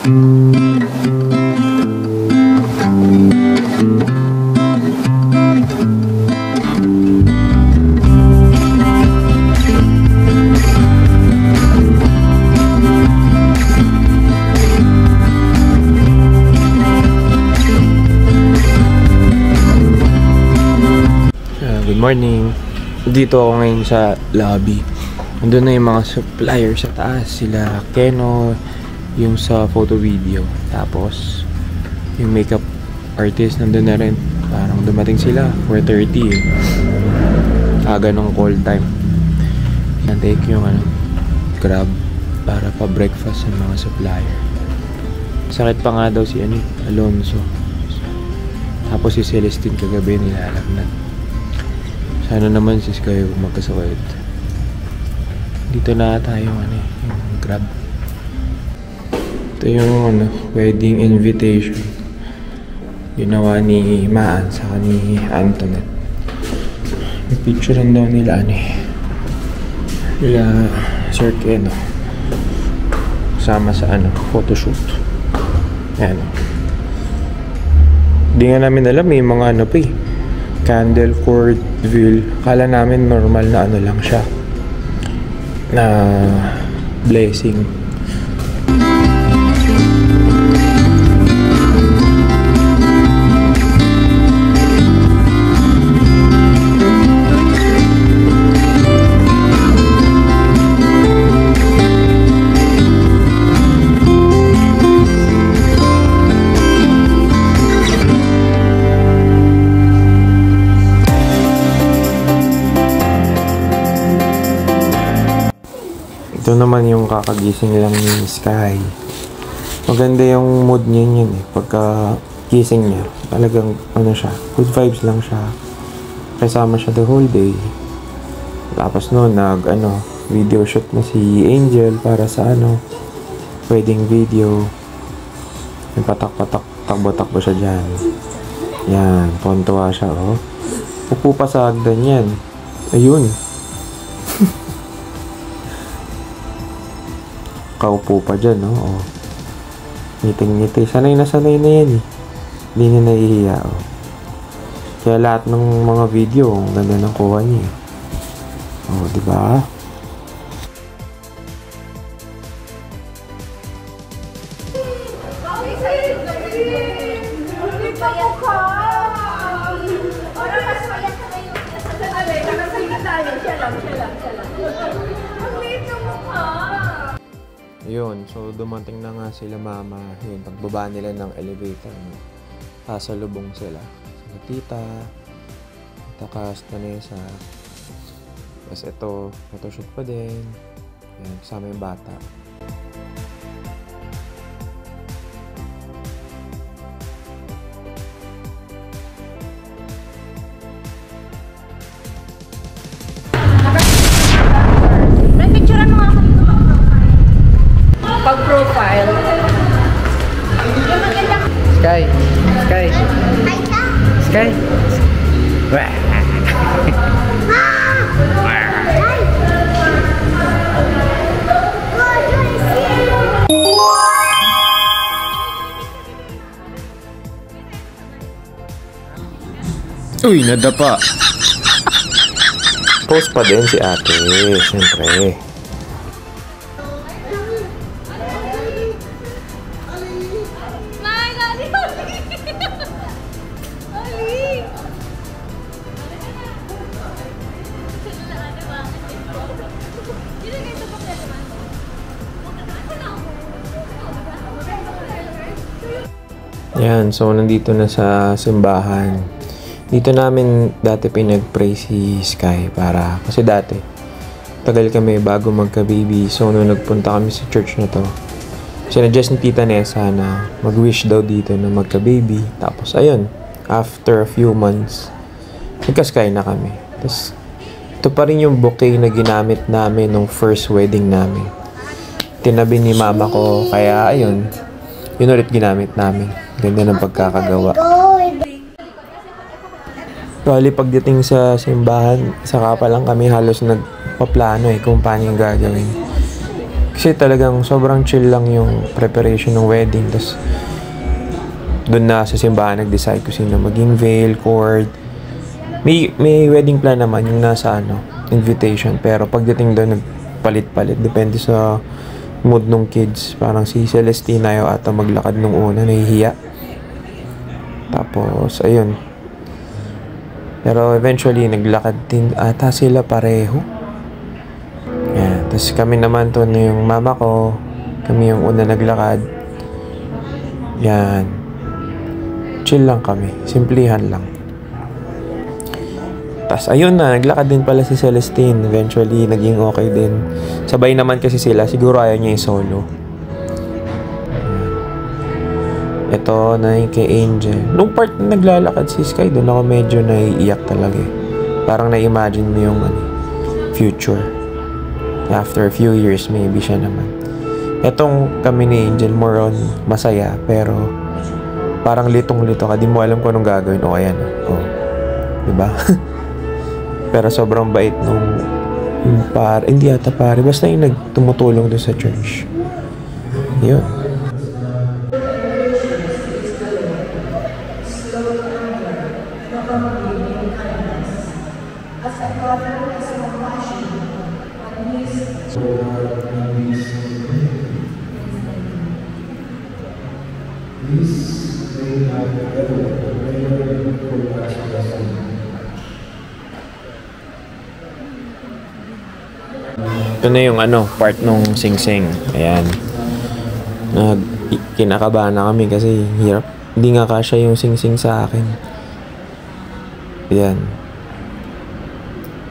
Good morning. Dito ako ngayon sa lobby. Nandun na yung mga supplier sa taas. Sila Keno, yung sa photo video. Tapos yung makeup artist nandun na rin. Parang dumating sila 4:30 eh. Aga ng call time. Take yung Grab para pa breakfast ng mga supplier. Sakit pa nga daw si Alonso. Tapos si Celestine kagabi nilalagnat. Sana naman sis kayo magkasakit. Dito na tayo yung Grab. Ito yung wedding invitation. Ginawa ni Maan sa ni Antoinette. May picture lang daw nila nila Sir Keno. Sama sa photoshoot. Ayan. Hindi nga namin alam may mga pa eh. Candle cord wheel. Kala namin normal na lang siya. Na blessing. Ito naman yung kakagising lang ni Sky. Maganda yung mood niya eh. Pagka gising niya, talagang siya, good vibes lang siya. Kasama siya the whole day. Tapos noon video shoot na si Angel para sa wedding video. Yung patak-patak, takbo-takbo siya dyan. Yan, tuwan-tuwa siya Upo pa sa hagdan yan. Ayun. Kaupo pa dyan, Ngiting-ngiti. Sanay na yan, eh. Hindi niya nahihiya, Kaya lahat ng mga video, ang ganda ng kuha niya, diba? Yun, so dumating na nga sila mama. Yun, pagbaba nila ng elevator, sasalubong sila. Sila tita, Cass, Vanessa. Tapos ito, photoshoot pa din. Yan, kasama yung bata. Pag-profile. Sky. Sky. Sky. Uy, nadapa. Post pa din si ate, siyempre. Yan, so nandito na sa simbahan. Dito namin dati pinag-pray si Sky kasi dati tagal kami bago magka-baby. So nung nagpunta kami sa church na to, sinadjust ni Tita Nessa na mag-wish daw dito na magka-baby. Tapos ayun, after a few months, nagka-Sky na kami. Tapos ito pa rin yung bouquet na ginamit namin nung first wedding namin. Tinabi ni mama ko, kaya ayun, yun ulit ginamit namin. Ganda ng pagkakagawa. Bali, pagdating sa simbahan, saka pa lang kami halos nagpaplano kung paano yung gagawin. Kasi talagang sobrang chill lang yung preparation ng wedding. Tapos doon na sa simbahan nag-decide kung sino maging veil, cord. May wedding plan naman yung nasa invitation. Pero pagdating doon nagpalit-palit. Depende sa mood ng kids. Parang si Celestine ayaw ata maglakad nung una, nahihiya. Tapos ayun. Pero eventually naglakad din ata sila pareho. Yan. Tapos kami naman to na yung mama ko. Kami yung una naglakad. Yan. Chill lang kami. Simplihan lang. Tapos ayun na, naglakad din pala si Celestine. Eventually, naging okay din. Sabay naman kasi sila. Siguro ayaw niya yung solo. Ito na yung kay Angel. Nung part na naglalakad si Sky, doon ako medyo naiiyak talaga eh. Parang na-imagine mo yung future. After a few years, maybe siya naman. Etong kami ni Angel, more on masaya. Pero parang litong-lito ka. Di mo alam kung anong gagawin. O ayan. O. Diba? Pero sobrang bait nung pare. Hindi ata pare. Basta yung nagtumutulong doon sa church. Yun. Ito na yung part nung sing-sing. Ayan. Kinakabahan na kami kasi hirap. Hindi nga kasya yung sing-sing sa akin. Ayan.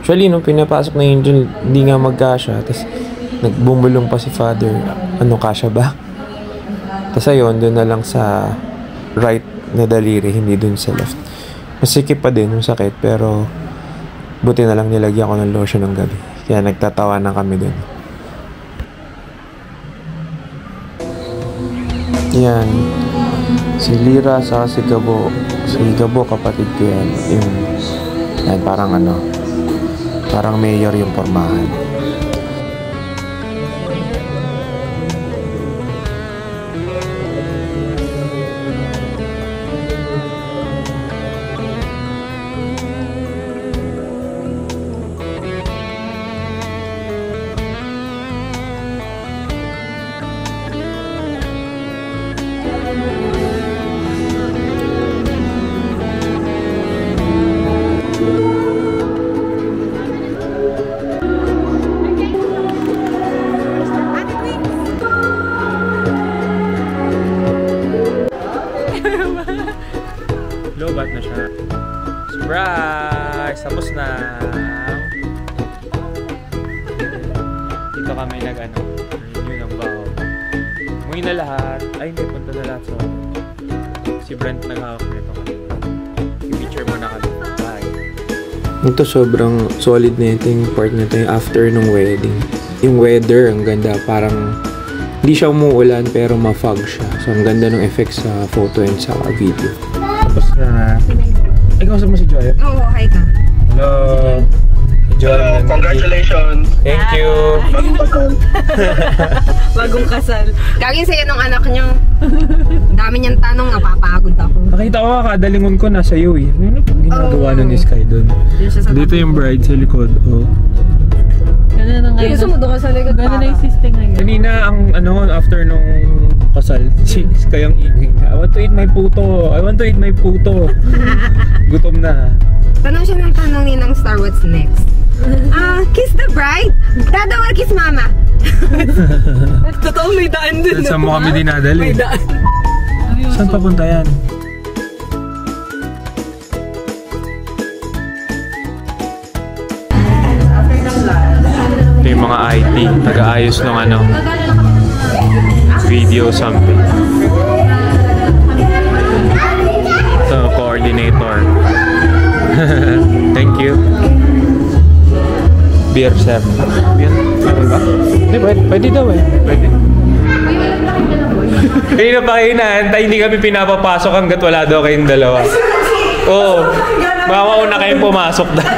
Actually, nung pinapasok na Angel, hindi nga magkasya. Tapos, nagbumulong pa si Father. Kasya ba? Tapos ayun, doon na lang sa right na daliri, hindi doon sa left. Masikip pa din yung sakit, pero buti na lang nilagyan ko ng lotion ng gabi. Kaya nagtatawa na kami doon. Yan. Si Lira sa si Gabo. Si Gabo, kapatid ko yan. Yan, parang parang mayor yung pormahan. Lobat na siya. Surprise! Tapos na. Dito kami review ng baho. Umuwi na lahat. Ay, hindi, punta na lahat. So, si Brent naghawak nito kanina. I-picture mo na kami. Bye. Ito sobrang solid na ito yung part na ito yung after ng wedding. Yung weather, ang ganda. Parang hindi siya umuulan pero ma-fog siya. So, ang ganda ng effects sa photo and sa video. Tapos na. Ay, kausap mo si Joy? Oo, hi ka. Hello. Hello, congratulations. Thank you. Bagong kasal. Gagawin sa'yo ng anak nyo. Dami niyang tanong, napapagod ako. Nakita ko kadalingon ko nasa iyo eh. Ano ginagawa nun ni Sky doon? Dito yung bride sa likod. Oh. Ganun na ngayon. Sumundo ka sa likod. Ganun na yung system ngayon. Kanina ang after nung kasal, si Sky ang ingay. I want to eat my puto. I want to eat my puto. Gutom na. Tanong siya ng tanong ni ng Star, what's next? Kiss the bride? Dada will kiss mama. Totoo, may daan din. Saan mo kami dinadali? May daan. Saan papunta yan? Ito yung mga IT. Taga-ayos ng video something. Ito, coordinator. Thank you. Beer, sir. Beer? Meron ba? Hindi, pwede daw eh. Pwede. Kanina pa kayo naantay, hindi kami pinapapasok hanggat wala daw kayong dalawa. Oo. Mamauna kayong pumasok daw.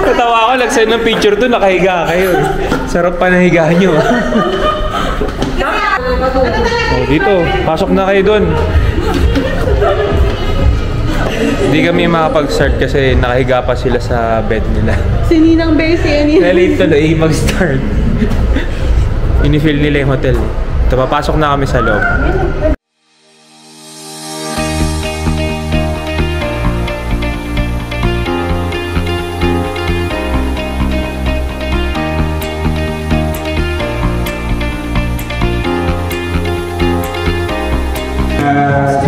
Katawa ako, nag-send ng picture doon, nakahiga kayo. Sarap pa na higa nyo. Oh, dito. Pasok na kayo dun. Hindi kami makapag-start kasi nakahiga pa sila sa bed nila. Si Ninang Bessie, ani. Late tuloy mag-start. Inifil nila yung hotel. Ito, papasok na kami sa loob.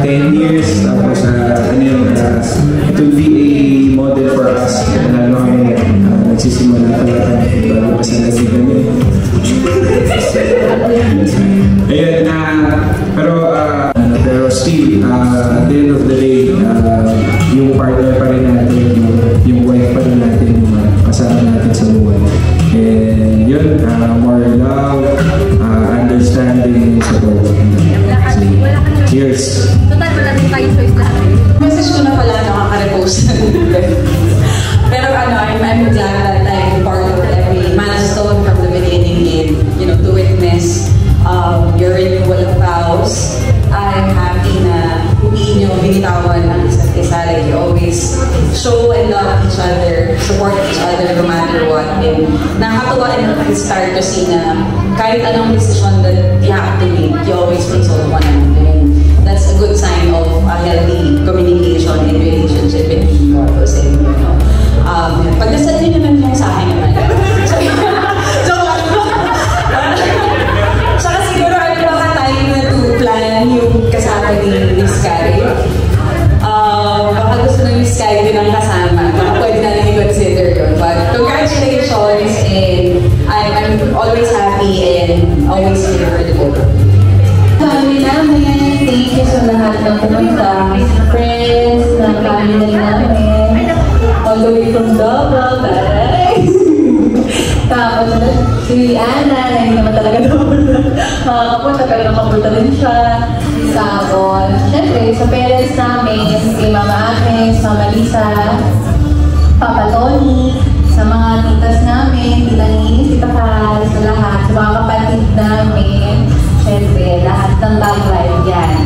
Years, tapos it will be a model for us. Lalo kami nagsisimula pa natin bago pa sa naging kami. Ayun, pero still, at the end of the day, yung partner pa rin natin, yung wife pa rin natin, kasama natin sa buhay. And yun, more love, understanding, support. Cheers! Total, wala din tayo choice lahat. Message ko na pala nakaka-repost. Pero I'm glad that I'm part of every milestone from the beginning in, to witness your renewal of vows. I'm happy na hindi nyo binitawan ang isa't isa. Like, you always show and love each other, support each other no matter what. And nakakatuwa and start to see na kahit anong decision that you have to make, you always consult one another. That's a good sign of a healthy communication and relationship between couples and pagdasal din naman yung sa akin naman. Saka siguro baka tayo na to plan yung kasama ni Sky. Baka gusto na ni Sky din ang kasama. Baka pwede na rin i-consider yun. But congratulations, and I'm always happy and always here for the both of you. Family namin, thank you sa lahat ng pumunta. Friends, ng family namin. All the way from Davao, taray! Tapos si Ana, na hindi naman talaga makakapunta, pero nakapunta din siya. Tapos, syempre, sa parents namin, si Mama Agnes, Mama Lisa, Papa Tony, sa mga titas namin, Tita Nis, Tita Cal, sa lahat, sa mga kapatid namin. Siyempre, lahat ng love life yan.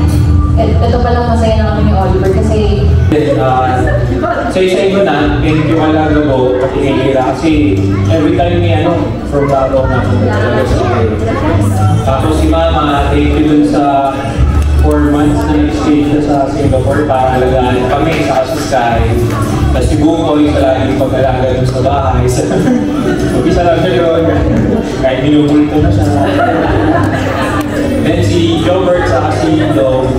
Ito palang masaya na kami ni Oliver kasi... sa isa-iba na, thank you lang Gabo, pati Hira, kasi every time from Davao na talaga siya. Tapos si Mama, thank you dun sa 4 months na nag-stay siya sa Singapore para alagaan kami sa Sky. Tapos si Bukoy sa laging pag-alaga dun sa bahay. Mag-isa lang siya doon, kahit minupulito na siya. Then si Jobert sa si Dog,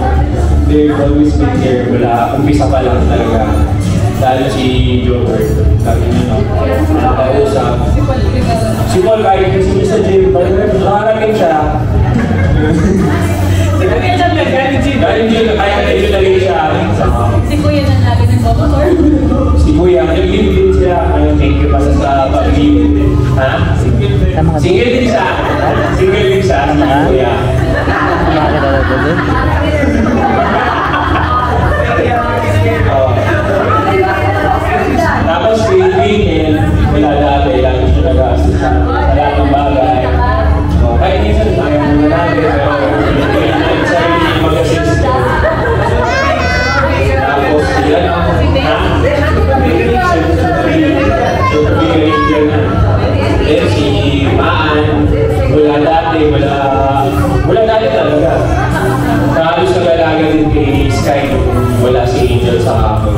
they've always been there. Wala, umpisa pa lang talaga. Lalo si Jobert, sabi niya, nakakausap. Si Paul, kahit kasi sa gym, nakarating siya. Galing gym, kahit na lagi siya. Si Kuya na natin ng Bobotor. Si Kuya, nag-live din siya. Thank you pala sa pag-live. Ha? Single din siya. Single din siya, si Kuya. Tapos si Wingel, wala dati, lagi siya nag-assist sa lahat ng bagay. Kahit minsan tayo muna natin, pero sarili mag-assist. Tapos yan ang then si Maan, wala dati talaga. Halos nag-alaga din kay Sky nung wala si Angel sa hapon.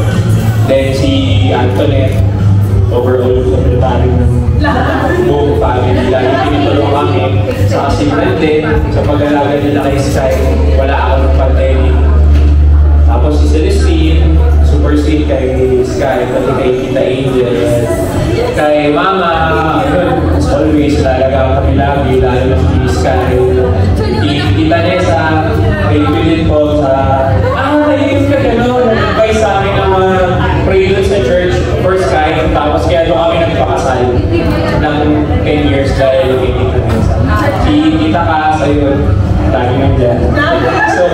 Then si Antoinette, overall secretary ng buong family. Lagi tinitulong kami sa assignment din, sa pag-alaga nila kay Sky. Wala ako ng pandemic. Tapos si Celestine, super sweet kay Sky, pati kay Tita Angel. Kay Mama, as always, talaga kami lagi, lalo na si Sky. Tita Nessa, kay Philip po sa, ayun ka gano'n, nag-advise sa amin ng mga preludes sa church for Sky. Tapos kaya doon kami nagpakasal ng 10 years dahil kay Tita Nessa. Si Tita Ka, sa'yo, lagi nandiyan. So,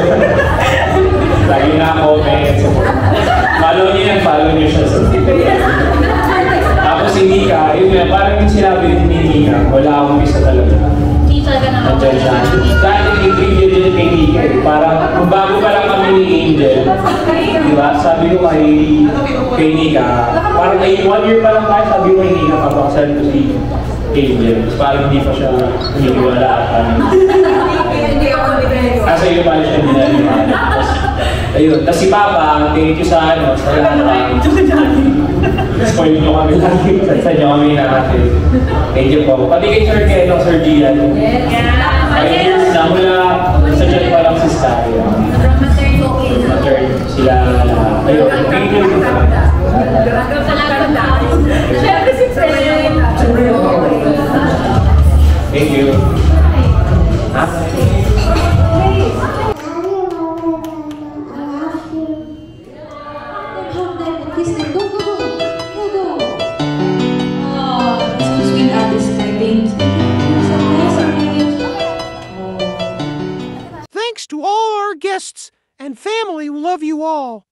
lagi na-comment. Follow niyo siya sa Twitter. Tapos si Nika, yun nga, parang yung sinabi ni Nika, wala akong isa Angel siya. Dati Angel din kay Nika eh. Parang kung bago pa lang kami ni Angel, di ba? Sabi ko kay Nika, parang 1 year pa lang tayo, sabi ko kay Nika, papakasal ko si Angel. Parang hindi pa siya naniniwala at kasi yun pala siya dinaliwala. Ayun, tapos si Papa, thank you sa lahat. Spoil nyo kami lagi, sa inyo kami nakatid. Thank you po. Pati kay Sir Keno, Sir Gian. Ayun, mula sa dyan pa lang si Sky. Matern sila lahat. Ayun, thank you. Thank you. Thanks to all our guests and family who love you all.